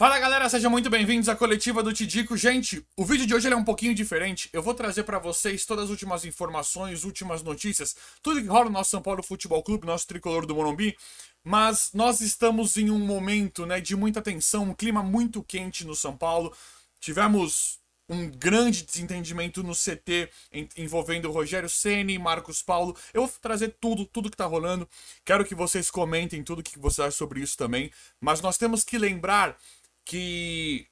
Fala galera, sejam muito bem-vindos à coletiva do Tidico. Gente, o vídeo de hoje é um pouquinho diferente. Eu vou trazer pra vocês todas as últimas informações, últimas notícias, tudo que rola no nosso São Paulo Futebol Clube, nosso tricolor do Morumbi. Mas nós estamos em um momento, né, de muita tensão, um clima muito quente no São Paulo. Tivemos um grande desentendimento no CT envolvendo o Rogério Ceni e Marcos Paulo. Eu vou trazer tudo que tá rolando. Quero que vocês comentem tudo o que vocês acham sobre isso também. Mas nós temos que lembrar que,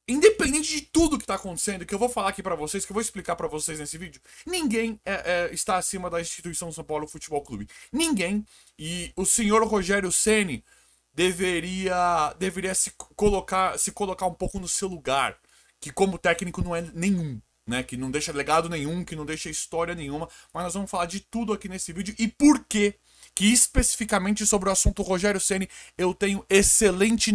independente de tudo que tá acontecendo, que eu vou falar aqui pra vocês, que eu vou explicar pra vocês nesse vídeo, ninguém está acima da instituição São Paulo Futebol Clube. Ninguém. E o senhor Rogério Ceni deveria se colocar um pouco no seu lugar, que como técnico não é nenhum, né? Que não deixa legado nenhum, que não deixa história nenhuma. Mas nós vamos falar de tudo aqui nesse vídeo e por quê que especificamente sobre o assunto Rogério Ceni eu tenho excelentes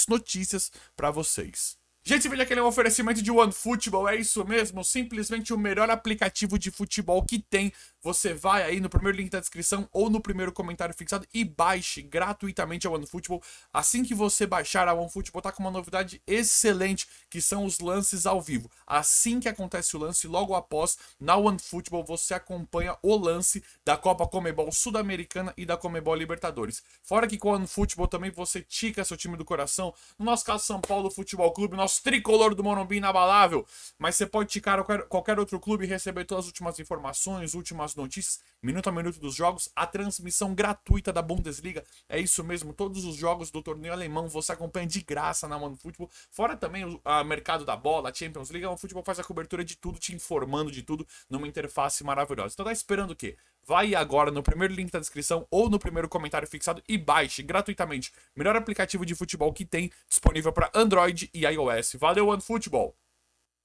notícias pra vocês. Gente, esse vídeo aqui é um oferecimento de OneFootball, é isso mesmo, simplesmente o melhor aplicativo de futebol que tem. Você vai aí no primeiro link da descrição ou no primeiro comentário fixado e baixe gratuitamente a OneFootball. Assim que você baixar a OneFootball, tá com uma novidade excelente, que são os lances ao vivo. Assim que acontece o lance, logo após, na OneFootball, você acompanha o lance da Copa Conmebol Sul-Americana e da Conmebol Libertadores. Fora que com a OneFootball também você tica seu time do coração. No nosso caso, São Paulo Futebol Clube, nosso tricolor do Morumbi inabalável. Mas você pode ticar qualquer outro clube e receber todas as últimas informações, últimas notícias, minuto a minuto dos jogos, a transmissão gratuita da Bundesliga. É isso mesmo, todos os jogos do torneio alemão você acompanha de graça na OneFootball. Fora também o mercado da bola, a Champions League, a OneFootball faz a cobertura de tudo, te informando de tudo numa interface maravilhosa. Então tá esperando o quê? Vai agora no primeiro link da descrição ou no primeiro comentário fixado e baixe gratuitamente o melhor aplicativo de futebol que tem disponível para Android e iOS. Valeu, OneFootball!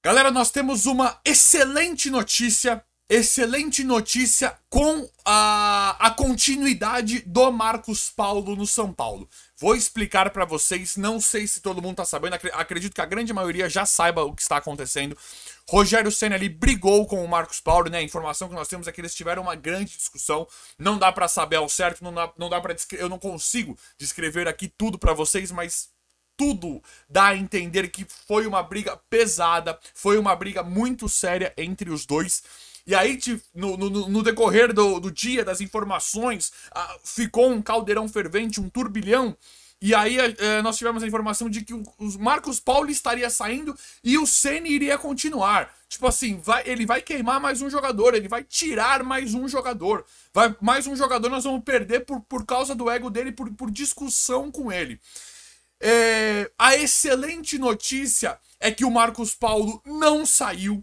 Galera, nós temos uma excelente notícia com a continuidade do Marcos Paulo no São Paulo. Vou explicar pra vocês, não sei se todo mundo tá sabendo, acredito que a grande maioria já saiba o que está acontecendo. Rogério Ceni ali brigou com o Marcos Paulo, né? A informação que nós temos é que eles tiveram uma grande discussão. Não dá pra saber ao certo, não dá para eu não consigo descrever aqui tudo pra vocês, mas tudo dá a entender que foi uma briga pesada, foi uma briga muito séria entre os dois. E aí, no decorrer do dia, das informações, ficou um caldeirão fervente, um turbilhão. E aí nós tivemos a informação de que o Marcos Paulo estaria saindo e o Ceni iria continuar. Tipo assim, ele vai queimar mais um jogador, ele vai tirar mais um jogador. Mais um jogador nós vamos perder por causa do ego dele, por discussão com ele. A excelente notícia é que o Marcos Paulo não saiu.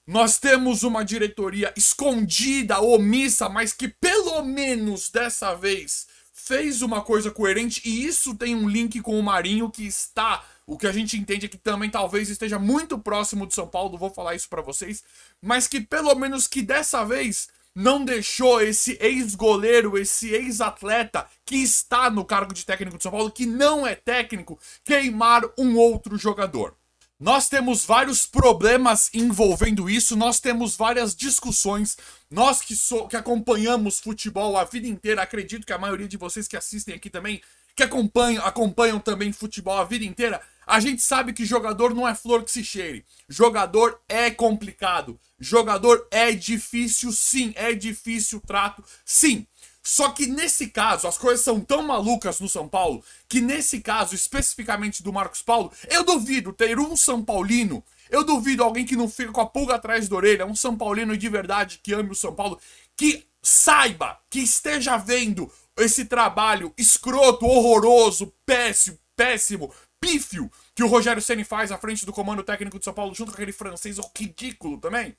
Nós temos uma diretoria escondida, omissa, mas que pelo menos dessa vez fez uma coisa coerente, e isso tem um link com o Marinho, que está, o que a gente entende é que também talvez esteja muito próximo de São Paulo, vou falar isso pra vocês, mas que pelo menos que dessa vez não deixou esse ex-goleiro, esse ex-atleta que está no cargo de técnico de São Paulo, que não é técnico, queimar um outro jogador. Nós temos vários problemas envolvendo isso, nós temos várias discussões, nós que acompanhamos futebol a vida inteira, acredito que a maioria de vocês que assistem aqui também, que acompanham também futebol a vida inteira, a gente sabe que jogador não é flor que se cheire, jogador é complicado, jogador é difícil sim, é difícil o trato sim. Só que nesse caso, as coisas são tão malucas no São Paulo, que nesse caso, especificamente do Marcos Paulo, eu duvido ter um São Paulino, eu duvido alguém que não fica com a pulga atrás da orelha, um São Paulino de verdade que ame o São Paulo, que saiba, que esteja vendo esse trabalho escroto, horroroso, péssimo, pífio, que o Rogério Ceni faz à frente do comando técnico de São Paulo, junto com aquele francês ridículo também.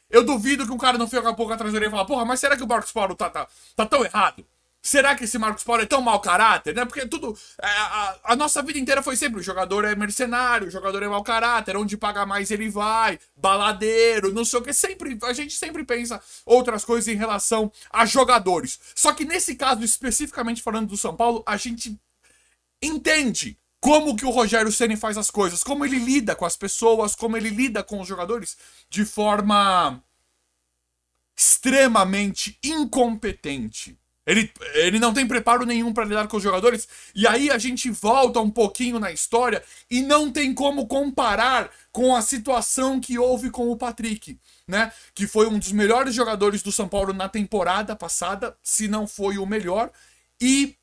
Eu duvido que um cara não fica com a pouco atrás da orelha e fala, porra, mas será que o Marcos Paulo tá tão errado? Será que esse Marcos Paulo é tão mau caráter, né? Porque tudo... A nossa vida inteira foi sempre, o jogador é mercenário, o jogador é mau caráter, onde paga mais ele vai, baladeiro, não sei o que. A gente sempre pensa outras coisas em relação a jogadores. Só que nesse caso, especificamente falando do São Paulo, a gente entende como que o Rogério Ceni faz as coisas, como ele lida com as pessoas, como ele lida com os jogadores de forma extremamente incompetente. Ele não tem preparo nenhum para lidar com os jogadores. E aí a gente volta um pouquinho na história e não tem como comparar com a situação que houve com o Patrick, né? Que foi um dos melhores jogadores do São Paulo na temporada passada, se não foi o melhor, e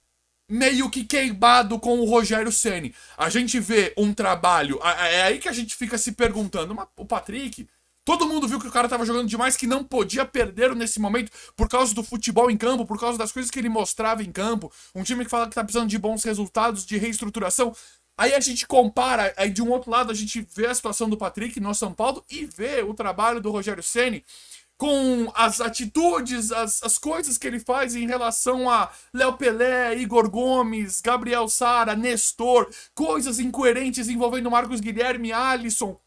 meio que queimado com o Rogério Ceni. A gente vê um trabalho. É aí que a gente fica se perguntando, mas o Patrick. Todo mundo viu que o cara tava jogando demais, que não podia perder nesse momento por causa do futebol em campo, por causa das coisas que ele mostrava em campo. Um time que fala que tá precisando de bons resultados, de reestruturação. Aí a gente compara, aí de um outro lado a gente vê a situação do Patrick no São Paulo e vê o trabalho do Rogério Ceni com as atitudes, as coisas que ele faz em relação a Léo Pelé, Igor Gomes, Gabriel Sara, Nestor, coisas incoerentes envolvendo Marcos Guilherme, Alisson.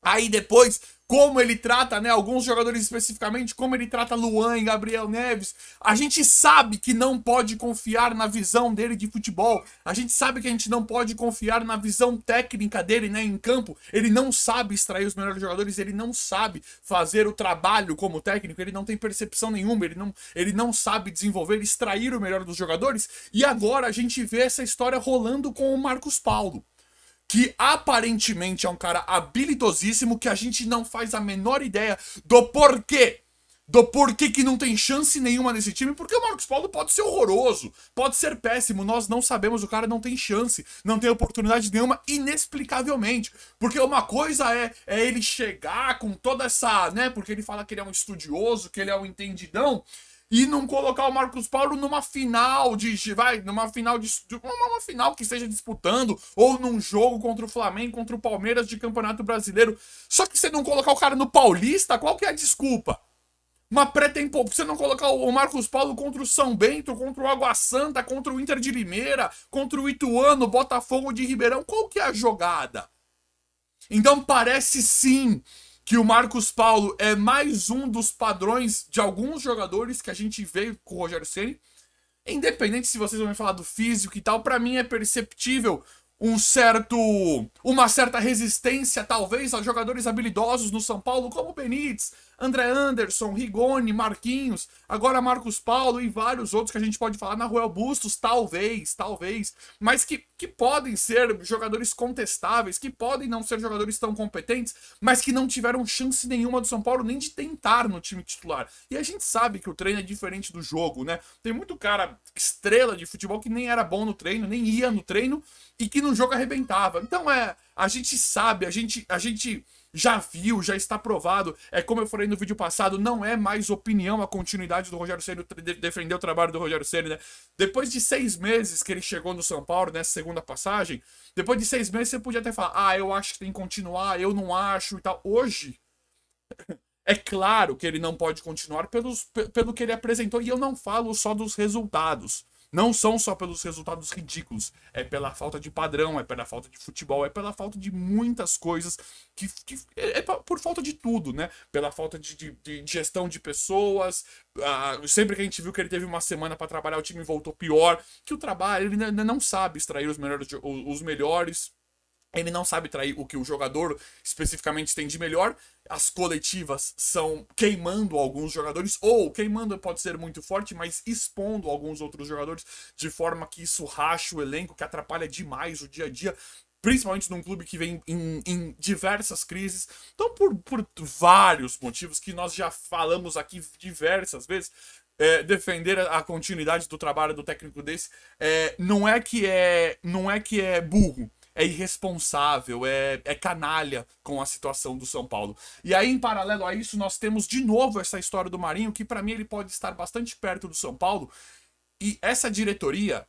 Aí depois, como ele trata, né, alguns jogadores especificamente, como ele trata Luan e Gabriel Neves. A gente sabe que não pode confiar na visão dele de futebol. A gente sabe que a gente não pode confiar na visão técnica dele, né, em campo. Ele não sabe extrair os melhores jogadores, ele não sabe fazer o trabalho como técnico, ele não tem percepção nenhuma, ele não sabe desenvolver, extrair o melhor dos jogadores. E agora a gente vê essa história rolando com o Marcos Paulo, que aparentemente é um cara habilidosíssimo, que a gente não faz a menor ideia do porquê. Do porquê que não tem chance nenhuma nesse time, porque o Marcos Paulo pode ser horroroso, pode ser péssimo, nós não sabemos, o cara não tem chance, não tem oportunidade nenhuma, inexplicavelmente. Porque uma coisa é ele chegar com toda essa, né, porque ele fala que ele é um estudioso, que ele é um entendidão, e não colocar o Marcos Paulo numa final uma final que esteja disputando, ou num jogo contra o Flamengo, contra o Palmeiras de Campeonato Brasileiro. Só que você não colocar o cara no Paulista, qual que é a desculpa? Uma pré-temporada, você não colocar o Marcos Paulo contra o São Bento, contra o Água Santa, contra o Inter de Limeira, contra o Ituano, Botafogo de Ribeirão, qual que é a jogada? Então parece sim que o Marcos Paulo é mais um dos padrões de alguns jogadores que a gente veio com o Rogério Ceni. Independente se vocês vão me falar do físico e tal, para mim é perceptível uma certa resistência, talvez, a jogadores habilidosos no São Paulo, como Benítez, André Anderson, Rigoni, Marquinhos, agora Marcos Paulo e vários outros que a gente pode falar, na Nahuel Bustos, talvez, mas que podem ser jogadores contestáveis, que podem não ser jogadores tão competentes, mas que não tiveram chance nenhuma do São Paulo nem de tentar no time titular. E a gente sabe que o treino é diferente do jogo, né? Tem muito cara estrela de futebol que nem era bom no treino, nem ia no treino, e que no jogo arrebentava. Então a gente sabe, a gente já viu, já está provado. É como eu falei no vídeo passado, não é mais opinião a continuidade do Rogério Ceni, defender o trabalho do Rogério Ceni, né? Depois de 6 meses que ele chegou no São Paulo, nessa segunda passagem, depois de 6 meses você podia até falar, eu acho que tem que continuar, eu não acho e tal. Hoje, é claro que ele não pode continuar pelo que ele apresentou, e eu não falo só dos resultados. Não são só pelos resultados ridículos, é pela falta de padrão, é pela falta de futebol, é pela falta de muitas coisas, por falta de tudo, né? Pela falta de gestão de pessoas, sempre que a gente viu que ele teve uma semana para trabalhar, o time voltou pior, que o trabalho, ele ainda não sabe extrair os melhores. Ele não sabe trair o que o jogador especificamente tem de melhor. As coletivas são queimando alguns jogadores, ou queimando pode ser muito forte, mas expondo alguns outros jogadores de forma que isso racha o elenco, que atrapalha demais o dia a dia, principalmente num clube que vem em diversas crises. Então, por vários motivos que nós já falamos aqui diversas vezes, defender a continuidade do trabalho do técnico desse não é que é burro. É irresponsável, é canalha com a situação do São Paulo. E aí, em paralelo a isso, nós temos de novo essa história do Marinho, que para mim ele pode estar bastante perto do São Paulo. E essa diretoria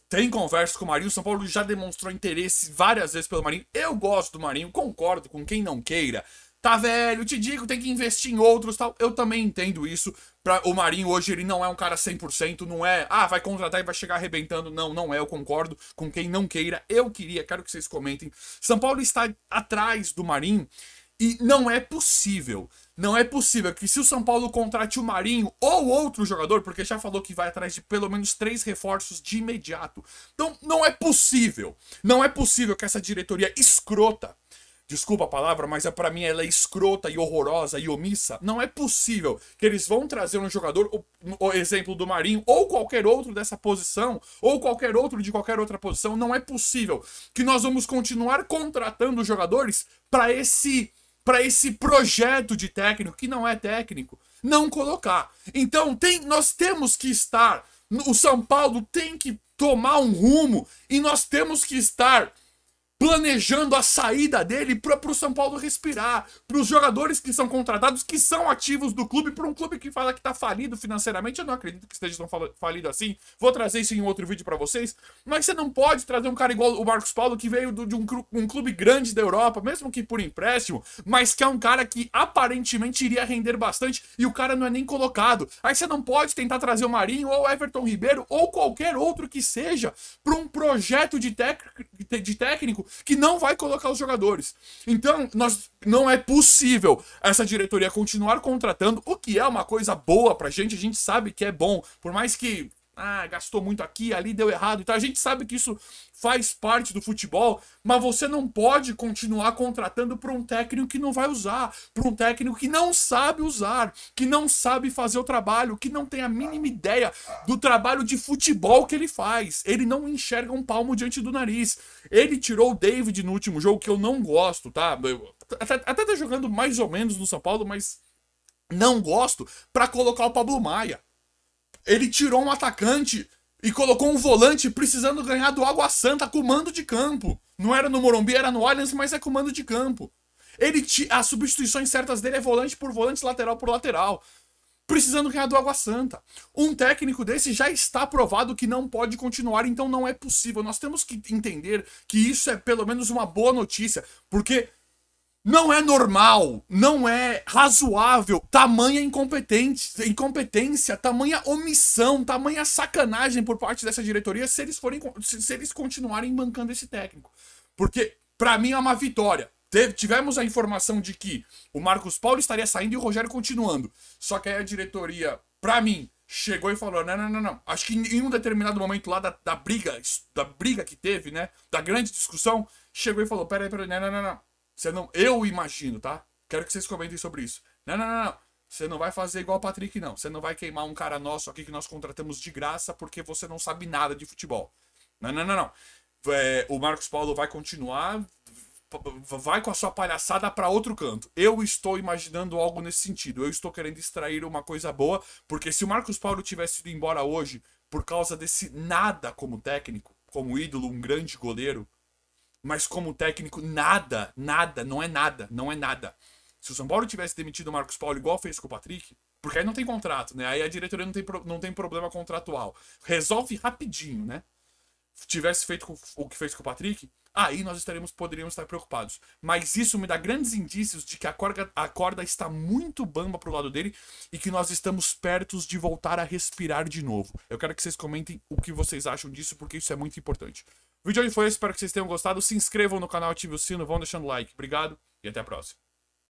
tem conversa com o Marinho. O São Paulo já demonstrou interesse várias vezes pelo Marinho. Eu gosto do Marinho, concordo com quem não queira. Tá velho, te digo, tem que investir em outros, tal. Eu também entendo isso. O Marinho hoje, ele não é um cara 100%, não é, vai contratar e vai chegar arrebentando. Não é, eu concordo com quem não queira. Quero que vocês comentem. São Paulo está atrás do Marinho e não é possível. Não é possível que se o São Paulo contrate o Marinho ou outro jogador, porque já falou que vai atrás de pelo menos 3 reforços de imediato. Então, não é possível. Não é possível que essa diretoria escrota desculpa a palavra, mas pra mim ela é escrota e horrorosa e omissa. Não é possível que eles vão trazer um jogador, o exemplo do Marinho, ou qualquer outro dessa posição, ou qualquer outro de qualquer outra posição. Não é possível que nós vamos continuar contratando jogadores pra esse projeto de técnico, que não é técnico, não colocar. Então nós temos que estar, o São Paulo tem que tomar um rumo e nós temos que estar planejando a saída dele para o São Paulo respirar, para os jogadores que são contratados, que são ativos do clube, para um clube que fala que está falido financeiramente. Eu não acredito que esteja tão falido assim. Vou trazer isso em outro vídeo para vocês. Mas você não pode trazer um cara igual o Marcos Paulo, que veio de um clube grande da Europa, mesmo que por empréstimo, mas que é um cara que aparentemente iria render bastante e o cara não é nem colocado. Aí você não pode tentar trazer o Marinho ou o Everton Ribeiro ou qualquer outro que seja para um projeto de técnico que não vai colocar os jogadores. Então, não é possível essa diretoria continuar contratando, o que é uma coisa boa pra gente, a gente sabe que é bom, por mais que gastou muito aqui, ali deu errado e tal, a gente sabe que isso faz parte do futebol, mas você não pode continuar contratando para um técnico que não vai usar, para um técnico que não sabe usar, que não sabe fazer o trabalho, que não tem a mínima ideia do trabalho de futebol que ele faz. Ele não enxerga um palmo diante do nariz. Ele tirou o David no último jogo, que eu não gosto, tá? Até tá jogando mais ou menos no São Paulo, mas não gosto, para colocar o Pablo Maia. Ele tirou um atacante e colocou um volante precisando ganhar do Água Santa com mando de campo. Não era no Morumbi, era no Allianz, mas é com mando de campo. As substituições certas dele é volante por volante, lateral por lateral. Precisando ganhar do Água Santa. Um técnico desse já está provado que não pode continuar, então não é possível. Nós temos que entender que isso é pelo menos uma boa notícia, porque não é normal, não é razoável tamanha incompetência, tamanha omissão, tamanha sacanagem por parte dessa diretoria se eles continuarem bancando esse técnico. Porque, pra mim, é uma vitória. Tivemos a informação de que o Marcos Paulo estaria saindo e o Rogério continuando. Só que aí a diretoria, pra mim, chegou e falou, não. Acho que em um determinado momento lá da briga que teve, né, da grande discussão, chegou e falou, peraí, não. Eu imagino, tá? Quero que vocês comentem sobre isso. Não. Você não vai fazer igual o Patrick, não. Você não vai queimar um cara nosso aqui que nós contratamos de graça porque você não sabe nada de futebol. Não. O Marcos Paulo vai continuar, vai com a sua palhaçada para outro canto. Eu estou imaginando algo nesse sentido. Eu estou querendo extrair uma coisa boa, porque se o Marcos Paulo tivesse ido embora hoje por causa desse nada como técnico, como ídolo, um grande goleiro, mas como técnico, nada, não é nada. Se o São Paulo tivesse demitido o Marcos Paulo igual fez com o Patrick, porque aí não tem contrato, né? Aí a diretoria não tem problema contratual. Resolve rapidinho, né? Se tivesse feito o que fez com o Patrick, aí nós poderíamos estar preocupados. Mas isso me dá grandes indícios de que a corda está muito bamba pro lado dele e que nós estamos perto de voltar a respirar de novo. Eu quero que vocês comentem o que vocês acham disso, porque isso é muito importante. O vídeo de hoje foi esse, espero que vocês tenham gostado. Se inscrevam no canal, ativem o sino, vão deixando like. Obrigado e até a próxima.